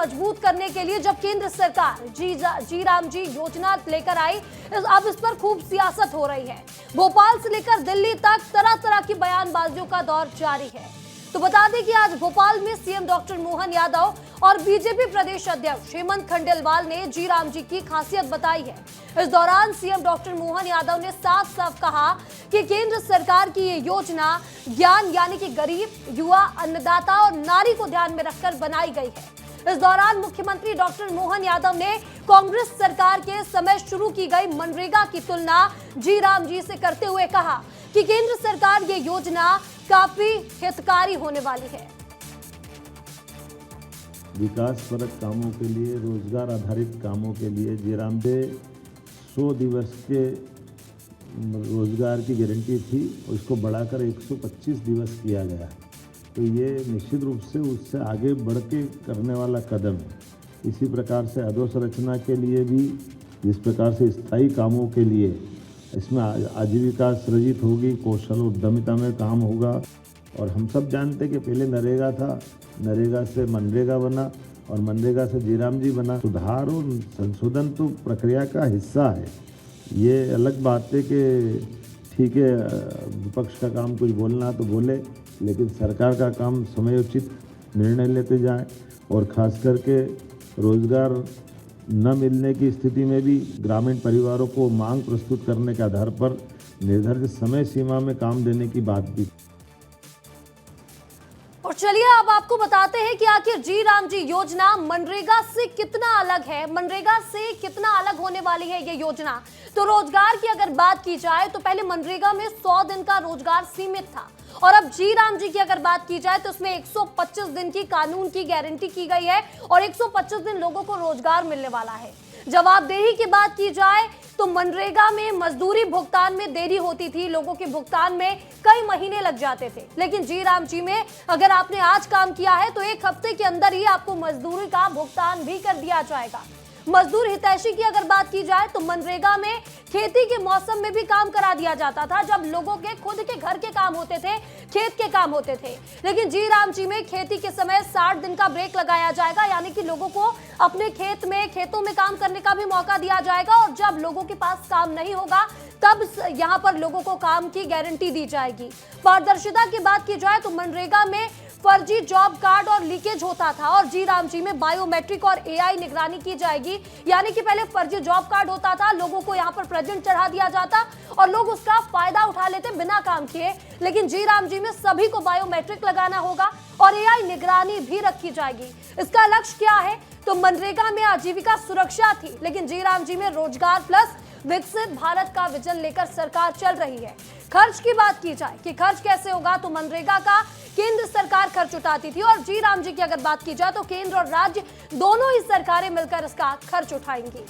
मजबूत करने के लिए जब केंद्र सरकार जी राम जी योजना लेकर आई, अब इस पर खूब सियासत हो रही है। भोपाल से लेकर दिल्ली तक तरह तरह की बयानबाजियों का दौर जारी है। तो बता दें कि आज भोपाल में सीएम डॉक्टर मोहन यादव और बीजेपी प्रदेश अध्यक्ष हेमंत खंडेलवाल ने जी राम जी की खासियत बताई है। इस दौरान सीएम डॉक्टर मोहन यादव ने साफ साफ कहा कि केंद्र सरकार की ये योजना ज्ञान यानी कि गरीब, युवा, अन्नदाता और नारी को ध्यान में रखकर बनाई गई है। इस दौरान मुख्यमंत्री डॉक्टर मोहन यादव ने कांग्रेस सरकार के समय शुरू की गई मनरेगा की तुलना जी राम जी से करते हुए कहा कि केंद्र सरकार ये योजना काफी हितकारी होने वाली है। विकासपरक कामों के लिए, रोजगार आधारित कामों के लिए जी राम जी 100 दिवस के रोजगार की गारंटी थी, उसको बढ़ाकर 125 दिवस किया गया। तो ये निश्चित रूप से उससे आगे बढ़ के करने वाला कदम है। इसी प्रकार से अधोसंरचना के लिए भी, जिस प्रकार से स्थायी कामों के लिए इसमें आजीविका सृजित होगी, कौशल उद्यमिता में काम होगा। और हम सब जानते कि पहले नरेगा था, नरेगा से मनरेगा बना और मनरेगा से जी राम जी बना। सुधार और संशोधन तो प्रक्रिया का हिस्सा है। ये अलग बात है कि ठीक है, विपक्ष का काम कुछ बोलना तो बोले, लेकिन सरकार का काम समयोचित निर्णय लेते जाएं और खास करके रोजगार न मिलने की स्थिति में भी ग्रामीण परिवारों को मांग प्रस्तुत करने के आधार पर निर्धारित समय सीमा में काम देने की बात भी। और चलिए अब आपको बताते हैं कि आखिर जी राम जी योजना मनरेगा से कितना अलग है, मनरेगा से कितना अलग होने वाली है ये योजना। तो रोजगार की अगर बात की जाए तो पहले मनरेगा में 100 दिन का रोजगार सीमित था, और अब जी राम जी की अगर बात की जाए तो उसमें 125 दिन की कानून की गारंटी की गई है और 125 दिन लोगों को रोजगार मिलने वाला है। जवाबदेही की बात की जाए तो मनरेगा में मजदूरी भुगतान में देरी होती थी, लोगों के भुगतान में कई महीने लग जाते थे, लेकिन जी राम जी में अगर आपने आज काम किया है तो 1 हफ्ते के अंदर ही आपको मजदूरी का भुगतान भी कर दिया जाएगा। मजदूर हितैषी की अगर बात की जाए तो मनरेगा में खेती के मौसम में भी काम करा दिया जाता था, जब लोगों के खुद के घर के काम होते थे, खेत के काम होते थे। लेकिन जी राम जी में खेती के समय 60 दिन का ब्रेक लगाया जाएगा, यानी कि लोगों को अपने खेतों में काम करने का भी मौका दिया जाएगा, और जब लोगों के पास काम नहीं होगा तब यहाँ पर लोगों को काम की गारंटी दी जाएगी। पारदर्शिता की बात की जाए तो मनरेगा में फर्जी जॉब कार्ड और लीकेज होता था, और जी राम जी में बायोमेट्रिक और एआई निगरानी की जाएगी। यानी कि पहले फर्जी जॉब कार्ड होता था, लोगों को यहाँ पर प्रेजेंट चढ़ा दिया जाता और लोग उसका फायदा उठा लेते बिना काम किए, लेकिन जी राम जी में सभी को बायोमेट्रिक लगाना होगा और एआई निगरानी भी रखी जाएगी। इसका लक्ष्य क्या है? तो मनरेगा में आजीविका सुरक्षा थी, लेकिन जी राम जी में रोजगार प्लस विकसित भारत का विजन लेकर सरकार चल रही है। खर्च की बात की जाए कि खर्च कैसे होगा, तो मनरेगा का केंद्र सरकार खर्च उठाती थी, और जी राम जी की अगर बात की जाए तो केंद्र और राज्य दोनों ही सरकारें मिलकर इसका खर्च उठाएंगी।